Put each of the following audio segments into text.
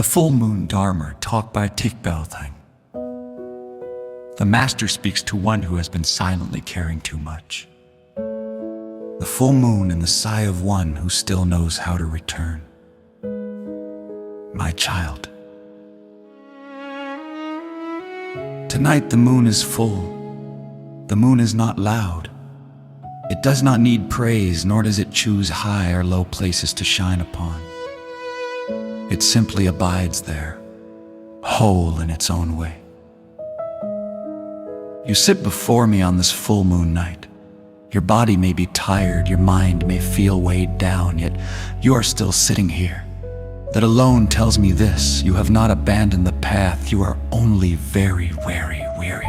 The Full Moon Dharma, talk by Thich. Thanh. The Master speaks to one who has been silently caring too much. The full moon and the sigh of one who still knows how to return. My child. Tonight the moon is full. The moon is not loud. It does not need praise, nor does it choose high or low places to shine upon. It simply abides there, whole in its own way. You sit before me on this full moon night. Your body may be tired, your mind may feel weighed down, yet you are still sitting here. That alone tells me this: you have not abandoned the path, you are only very, very weary.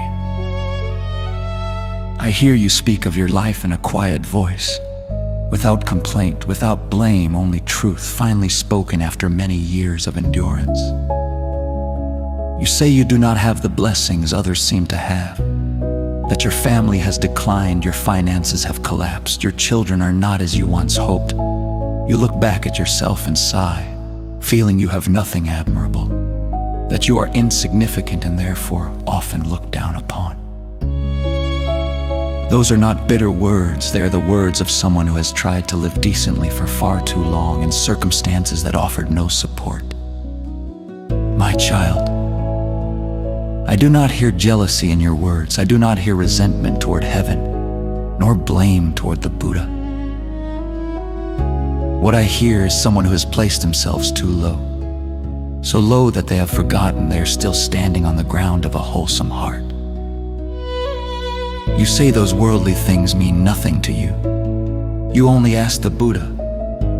I hear you speak of your life in a quiet voice, without complaint, without blame, only truth finally spoken after many years of endurance. You say you do not have the blessings others seem to have, that your family has declined, your finances have collapsed, your children are not as you once hoped. You look back at yourself and sigh, feeling you have nothing admirable, that you are insignificant and therefore often looked down upon. Those are not bitter words, they are the words of someone who has tried to live decently for far too long in circumstances that offered no support. My child, I do not hear jealousy in your words. I do not hear resentment toward heaven, nor blame toward the Buddha. What I hear is someone who has placed themselves too low, so low that they have forgotten they are still standing on the ground of a wholesome heart. You say those worldly things mean nothing to you. You only ask the Buddha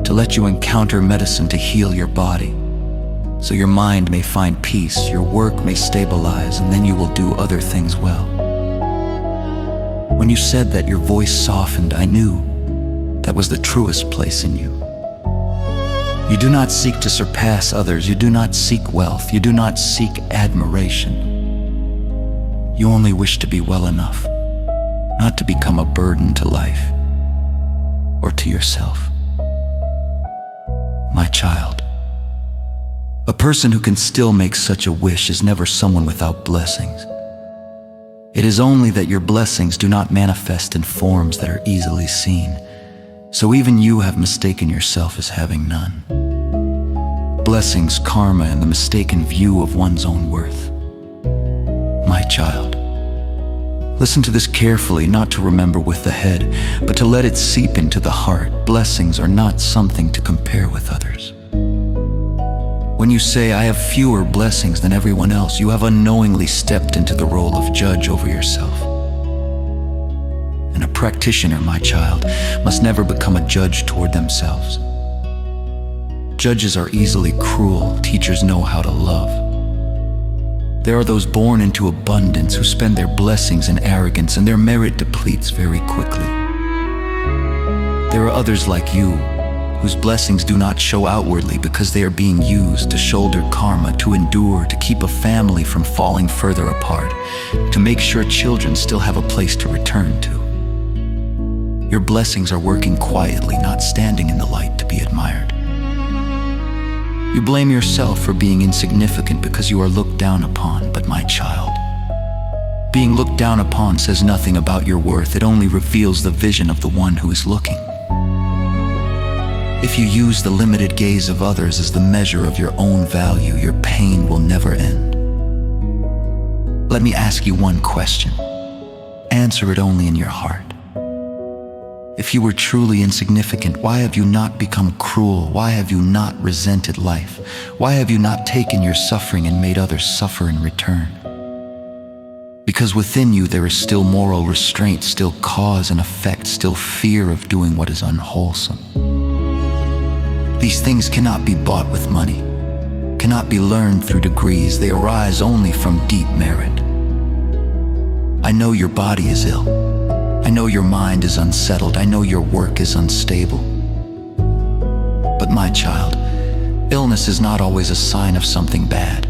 to let you encounter medicine to heal your body, so your mind may find peace, your work may stabilize, and then you will do other things well. When you said that, your voice softened. I knew that was the truest place in you. You do not seek to surpass others. You do not seek wealth. You do not seek admiration. You only wish to be well enough, not to become a burden to life or to yourself. My child, a person who can still make such a wish is never someone without blessings. It is only that your blessings do not manifest in forms that are easily seen, so even you have mistaken yourself as having none. Blessings, karma, and the mistaken view of one's own worth. My child, listen to this carefully, not to remember with the head, but to let it seep into the heart. Blessings are not something to compare with others. When you say, I have fewer blessings than everyone else, you have unknowingly stepped into the role of judge over yourself. And a practitioner, my child, must never become a judge toward themselves. Judges are easily cruel. Teachers know how to love. There are those born into abundance who spend their blessings in arrogance, and their merit depletes very quickly. There are others like you, whose blessings do not show outwardly because they are being used to shoulder karma, to endure, to keep a family from falling further apart, to make sure children still have a place to return to. Your blessings are working quietly, not standing in the light to be admired. You blame yourself for being insignificant because you are looked down upon, but my child, being looked down upon says nothing about your worth. It only reveals the vision of the one who is looking. If you use the limited gaze of others as the measure of your own value, your pain will never end. Let me ask you one question. Answer it only in your heart. If you were truly insignificant, why have you not become cruel? Why have you not resented life? Why have you not taken your suffering and made others suffer in return? Because within you there is still moral restraint, still cause and effect, still fear of doing what is unwholesome. These things cannot be bought with money, cannot be learned through degrees. They arise only from deep merit. I know your body is ill. I know your mind is unsettled. I know your work is unstable. But my child, illness is not always a sign of something bad.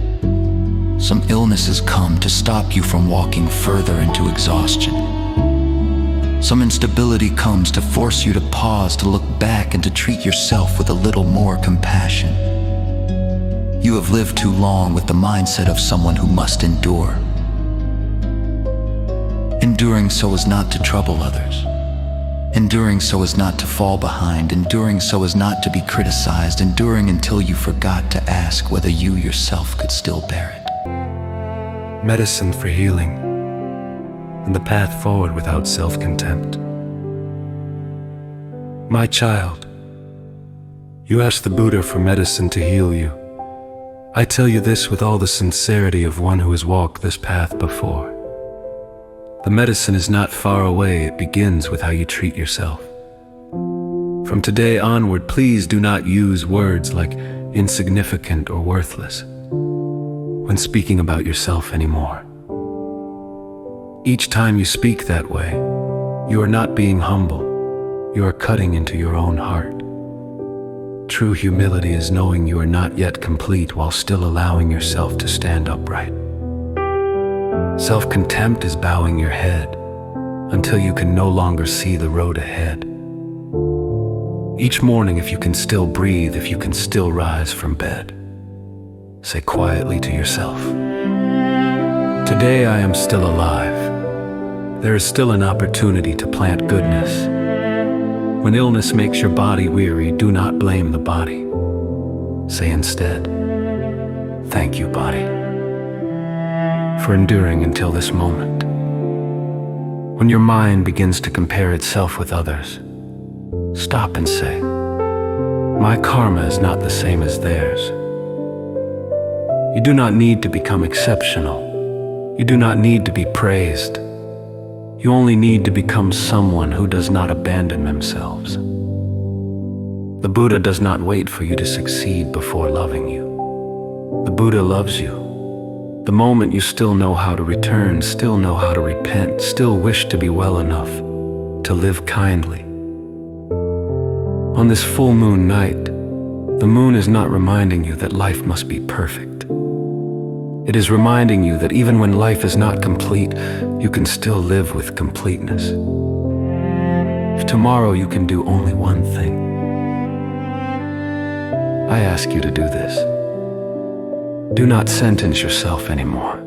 Some illnesses come to stop you from walking further into exhaustion. Some instability comes to force you to pause, to look back, and to treat yourself with a little more compassion. You have lived too long with the mindset of someone who must endure. Enduring so as not to trouble others. Enduring so as not to fall behind. Enduring so as not to be criticized. Enduring until you forgot to ask whether you yourself could still bear it. Medicine for healing, and the path forward without self-contempt. My child, you asked the Buddha for medicine to heal you. I tell you this with all the sincerity of one who has walked this path before. The medicine is not far away, it begins with how you treat yourself. From today onward, please do not use words like insignificant or worthless when speaking about yourself anymore. Each time you speak that way, you are not being humble, you are cutting into your own heart. True humility is knowing you are not yet complete while still allowing yourself to stand upright. Self-contempt is bowing your head until you can no longer see the road ahead. Each morning, if you can still breathe, if you can still rise from bed, say quietly to yourself, "Today I am still alive. There is still an opportunity to plant goodness." When illness makes your body weary, do not blame the body. Say instead, "Thank you, body, for enduring until this moment." When your mind begins to compare itself with others, stop and say, "My karma is not the same as theirs." You do not need to become exceptional. You do not need to be praised. You only need to become someone who does not abandon themselves. The Buddha does not wait for you to succeed before loving you. The Buddha loves you. The moment you still know how to return, still know how to repent, still wish to be well enough to live kindly. On this full moon night, the moon is not reminding you that life must be perfect. It is reminding you that even when life is not complete, you can still live with completeness. If tomorrow you can do only one thing, I ask you to do this. Do not sentence yourself anymore.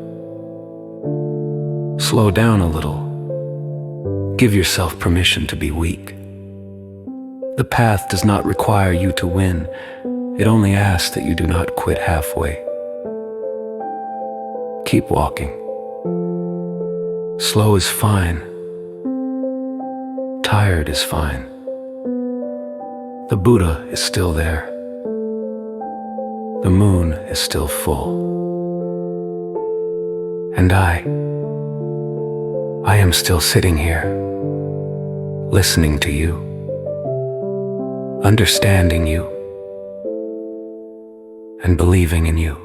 Slow down a little. Give yourself permission to be weak. The path does not require you to win. It only asks that you do not quit halfway. Keep walking. Slow is fine. Tired is fine. The Buddha is still there. The moon is still full. And I am still sitting here, listening to you, understanding you, and believing in you.